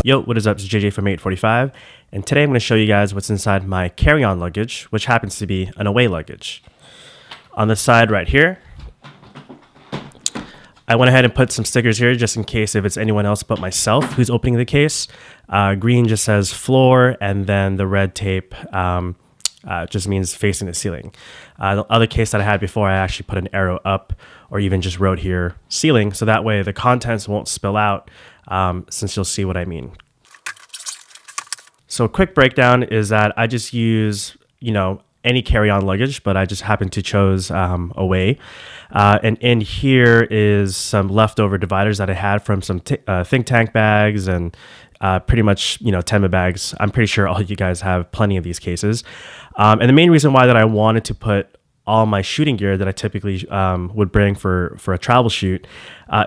Yo, what is up? It's JJ from 845, and today I'm going to show you guys what's inside my carry-on luggage, which happens to be an away luggage. On the side right here, I went ahead and put some stickers here just in case if it's anyone else but myself who's opening the case. Green just says floor, and then the red tape just means facing the ceiling. The other case that I had before, I actually put an arrow up or even just wrote here ceiling, so that way the contents won't spill out, since you'll see what I mean. So a quick breakdown is that I just use, any carry-on luggage, but I just happen to chose away. And in here is some leftover dividers that I had from some think tank bags and pretty much, Tenma bags. I'm pretty sure all you guys have plenty of these cases. And the main reason why that I wanted to put all my shooting gear that I typically would bring for a travel shoot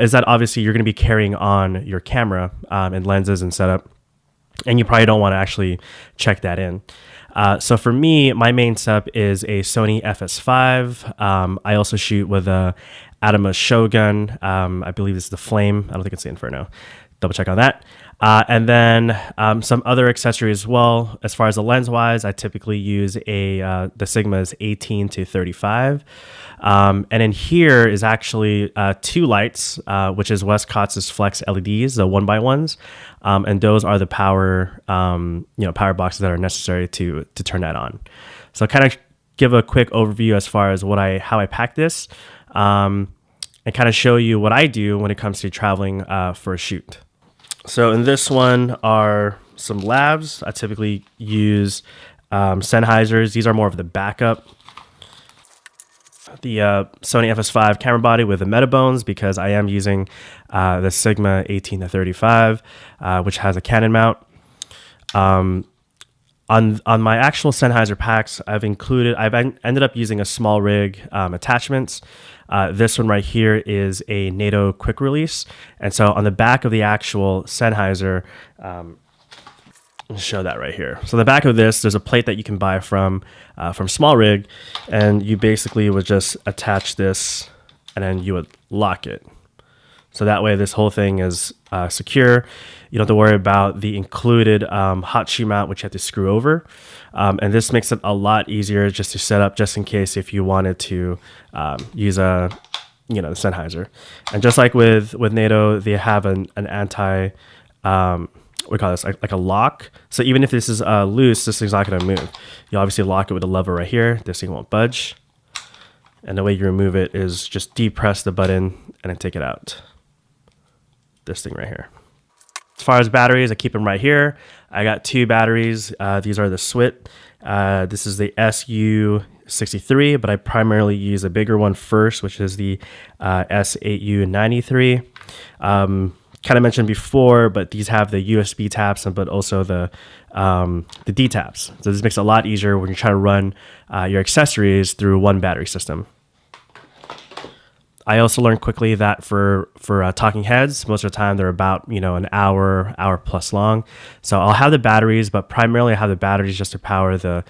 is that obviously you're going to be carrying on your camera and lenses and setup, and you probably don't want to actually check that in. So for me, my main setup is a Sony FS5. I also shoot with a Atomos Shogun. I believe it's the Flame. I don't think it's the Inferno. Double check on that. And then some other accessories as well. As far as the lens wise, I typically use the Sigma's 18-35. And in here is actually two lights, which is Westcott's Flex LEDs, the 1x1s. And those are the power, power boxes that are necessary to turn that on. So kind of give a quick overview as far as how I pack this, and kind of show you what I do when it comes to traveling for a shoot. So in this one are some lavs. I typically use Sennheisers. These are more of the backup. The Sony FS5 camera body with the Metabones, because I am using the Sigma 18-35, which has a Canon mount. On my actual Sennheiser packs, I've ended up using a small rig attachments. This one right here is a Nato Quick-Release. And so on the back of the actual Sennheiser, I'll show that right here. So the back of this, there's a plate that you can buy from Small Rig, and you basically would just attach this and then you would lock it. So that way this whole thing is secure. You don't have to worry about the included hot shoe mount, which you have to screw over. And this makes it a lot easier just to set up, just in case if you wanted to use the Sennheiser. And just like with NATO, they have an anti, we call this like a lock. So even if this is loose, this thing's not going to move. You obviously lock it with a lever right here. This thing won't budge. And the way you remove it is just depress the button and then take it out. This thing right here. As far as batteries, I keep them right here. I got two batteries. These are the SWIT. This is the SU63, but I primarily use a bigger one first, which is the S8U93. Kind of mentioned before, but these have the USB taps, but also the D taps. So this makes it a lot easier when you're trying to run your accessories through one battery system. I also learned quickly that for talking heads, most of the time they're about an hour plus long. So I'll have the batteries, but primarily I have the batteries just to power the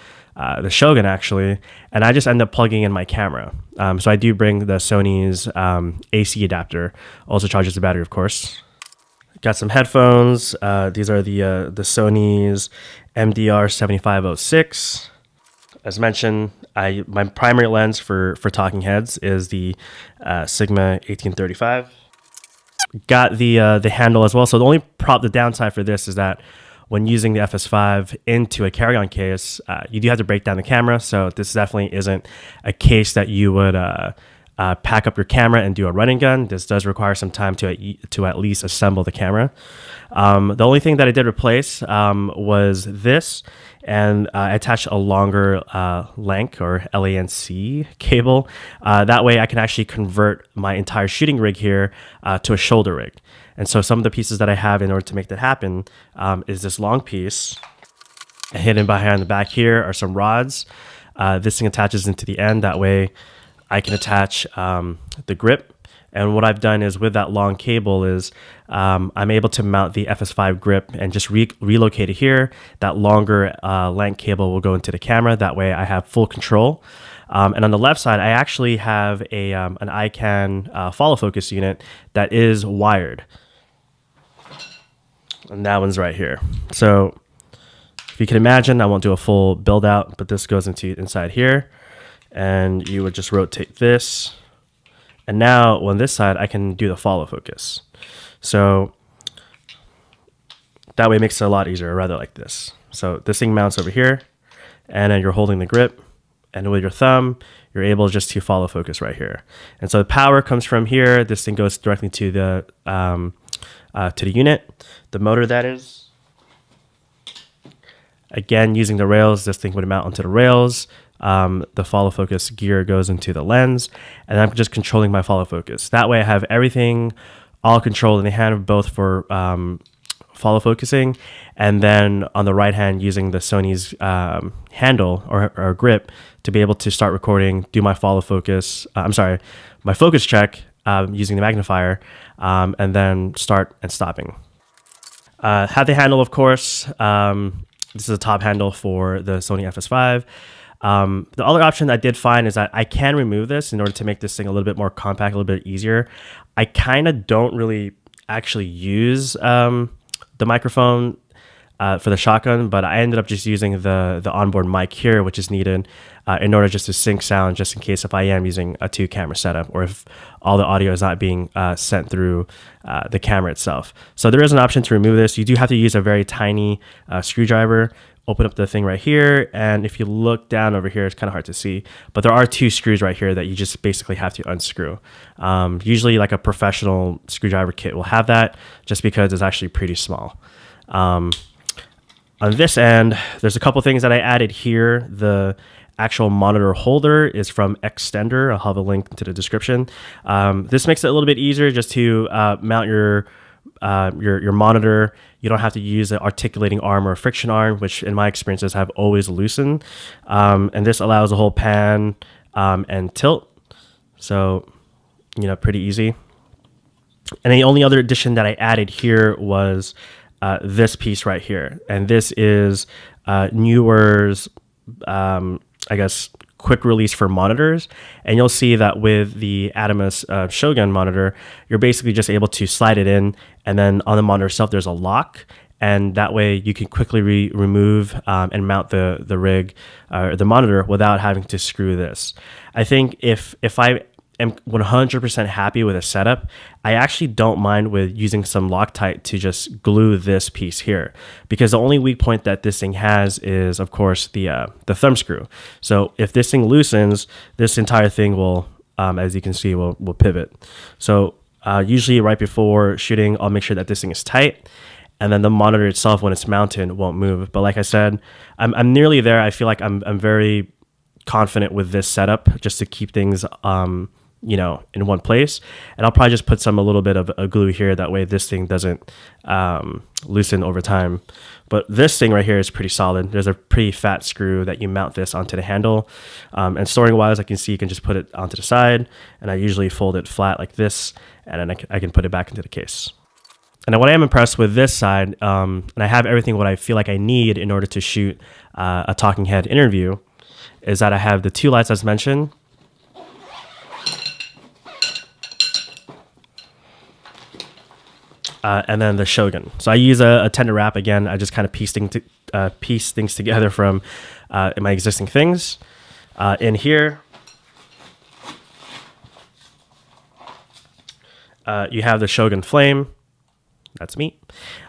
Shogun actually, and I just end up plugging in my camera. So I do bring the Sony's AC adapter, also charges the battery, of course. Got some headphones. These are the Sony's MDR7506. As mentioned, my primary lens for talking heads is the Sigma 18-35. Got the handle as well. So the downside for this is that when using the FS5 into a carry-on case, you do have to break down the camera. So this definitely isn't a case that you would pack up your camera and do a run and gun. This does require some time to at least assemble the camera. The only thing that I did replace was this, and I attached a longer length or LANC cable. That way I can actually convert my entire shooting rig here to a shoulder rig. And so some of the pieces that I have in order to make that happen is this long piece. Hidden behind the back here are some rods. This thing attaches into the end. That way I can attach the grip. And what I've done is with that long cable is I'm able to mount the FS5 grip and just relocate it here. That longer length cable will go into the camera. That way I have full control. And on the left side, I actually have an Ikan follow focus unit that is wired. and that one's right here. So if you can imagine, I won't do a full build out, but this goes into inside here, and you would just rotate this. And now on this side, I can do the follow focus. So that way it makes it a lot easier, rather like this. So this thing mounts over here, and then you're holding the grip, and with your thumb, you're able just to follow focus right here. And so the power comes from here. This thing goes directly to the unit, the motor that is. Again, using the rails, this thing would mount onto the rails. The follow focus gear goes into the lens, and I'm just controlling my follow focus. That way I have everything all controlled in the hand, both for follow focusing, and then on the right hand using the Sony's handle or grip to be able to start recording, do my follow focus, my focus check using the magnifier, and then start and stopping. Have the handle, of course. This is a top handle for the Sony FS5. The other option I did find is that I can remove this in order to make this thing a little bit more compact, a little bit easier. I kind of don't really actually use the microphone for the shotgun, but I ended up just using the onboard mic here, which is needed in order just to sync sound, just in case if I am using a 2-camera setup, or if all the audio is not being sent through the camera itself. So there is an option to remove this. You do have to use a very tiny screwdriver. Open up the thing right here, and if you look down over here, it's kind of hard to see, but there are 2 screws right here that you just basically have to unscrew. Usually like a professional screwdriver kit will have that, just because it's actually pretty small. On this end, there's a couple things that I added here. The actual monitor holder is from Xtender. I'll have a link to the description. This makes it a little bit easier just to mount your monitor. You don't have to use an articulating arm or a friction arm, which in my experiences have always loosened. And this allows a whole pan and tilt. So, pretty easy. And the only other addition that I added here was this piece right here. And this is Neewer's, quick release for monitors. And you'll see that with the Atomos Shogun monitor, you're basically just able to slide it in, and then on the monitor itself there's a lock, and that way you can quickly remove and mount the rig or the monitor without having to screw this. I think if I am 100% happy with a setup, I actually don't mind with using some Loctite to just glue this piece here, because the only weak point that this thing has is, of course, the thumb screw. So if this thing loosens, this entire thing will, as you can see, will pivot. So usually right before shooting, I'll make sure that this thing is tight, and then the monitor itself, when it's mounted, won't move. But like I said, I'm nearly there. I feel like I'm very confident with this setup, just to keep things in one place. And I'll probably just put a little bit of a glue here, that way this thing doesn't loosen over time. But this thing right here is pretty solid. There's a pretty fat screw that you mount this onto the handle. And storing wise, I can see you can just put it onto the side, and I usually fold it flat like this, and then I can put it back into the case. And what I am impressed with this side, and I have everything what I feel like I need in order to shoot a talking head interview, is that I have the 2 lights as mentioned. And then the Shogun. So I use a tender wrap. Again, I just kind of piece things together from my existing things. In here, you have the Shogun Flame. That's me.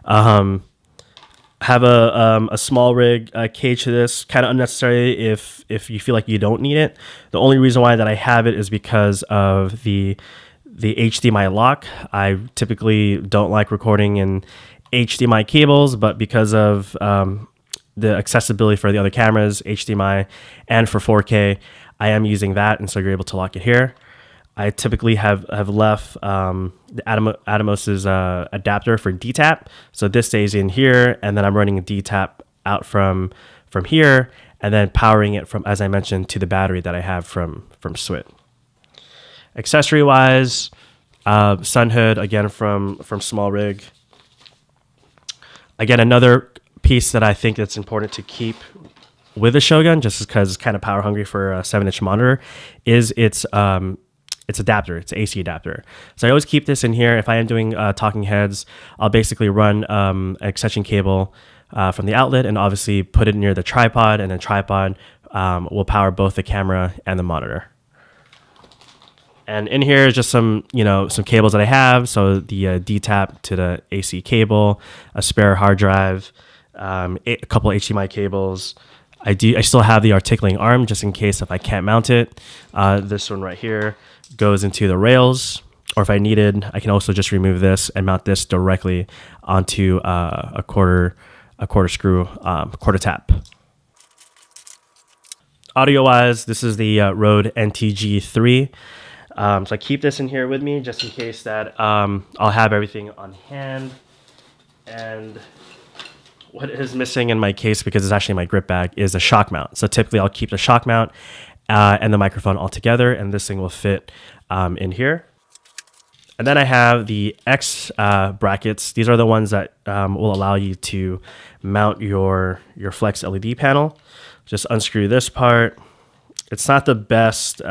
Have a small rig cage to this. Kind of unnecessary if you feel like you don't need it. The only reason why that I have it is because of the HDMI lock. I typically don't like recording in HDMI cables, but because of the accessibility for the other cameras, HDMI, and for 4K, I am using that, and so you're able to lock it here. I typically have left the Atomos's adapter for DTAP, so this stays in here, and then I'm running a DTAP out from here, and then powering it from, as I mentioned, to the battery that I have from SWIT. Accessory wise, sun hood, again from Small Rig. Again, another piece that I think that's important to keep with the Shogun, just because it's kind of power hungry for a 7-inch monitor, is its it's adapter, it's AC adapter. So I always keep this in here. If I am doing talking heads, I'll basically run an extension cable from the outlet and obviously put it near the tripod, and the tripod will power both the camera and the monitor. And in here is just some, some cables that I have. So the D-tap to the AC cable, a spare hard drive, a couple HDMI cables. I still have the articulating arm just in case if I can't mount it. This one right here goes into the rails, or if I needed, I can also just remove this and mount this directly onto a quarter screw, quarter tap. Audio wise, this is the Rode NTG3. So I keep this in here with me just in case that I'll have everything on hand. And what is missing in my case, because it's actually my grip bag, is a shock mount. So typically I'll keep the shock mount and the microphone all together, and this thing will fit in here. And then I have the X brackets. These are the ones that will allow you to mount your Flex LED panel. Just unscrew this part. It's not the best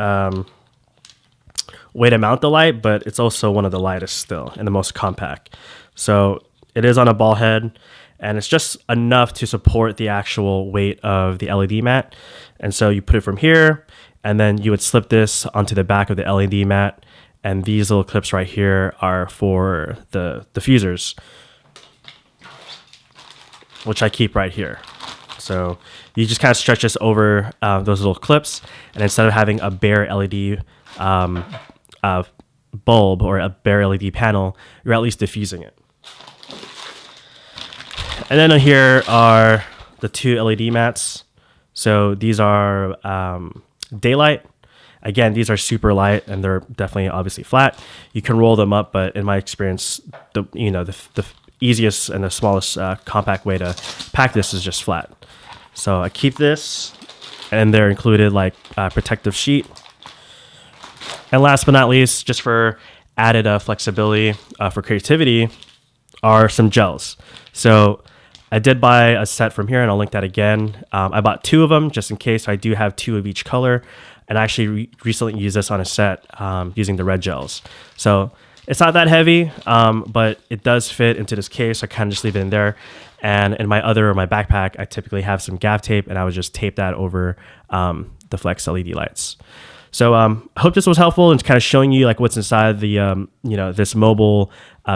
way to mount the light, but it's also one of the lightest still and the most compact. So it is on a ball head, and it's just enough to support the actual weight of the LED mat. And so you put it from here, and then you would slip this onto the back of the LED mat. And these little clips right here are for the diffusers, which I keep right here. So you just kind of stretch this over those little clips, and instead of having a bare LED bulb or a bare LED panel, you're at least diffusing it. And then here are the two LED mats. So these are daylight. Again, these are super light, and they're definitely obviously flat. You can roll them up, but in my experience, the easiest and the smallest compact way to pack this is just flat. So I keep this, and they're included like protective sheet. And last but not least, just for added flexibility for creativity, are some gels. So I did buy a set from here, and I'll link that again. I bought 2 of them just in case. I do have 2 of each color, and I actually recently used this on a set using the red gels. So it's not that heavy, but it does fit into this case. I kind of just leave it in there. And in my backpack, I typically have some gaff tape, and I would just tape that over the Flex LED lights. So I hope this was helpful and kind of showing you like what's inside the this mobile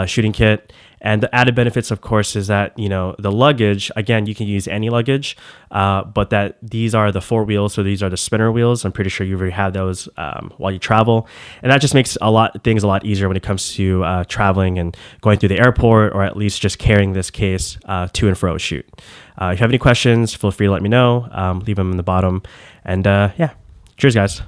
shooting kit. And the added benefits, of course, is that the luggage, again, you can use any luggage, but that these are the 4 wheels, so these are the spinner wheels. I'm pretty sure you already have those while you travel, and that just makes things a lot easier when it comes to traveling and going through the airport, or at least just carrying this case to and fro shoot. If you have any questions, feel free to let me know. Leave them in the bottom, and yeah, cheers, guys.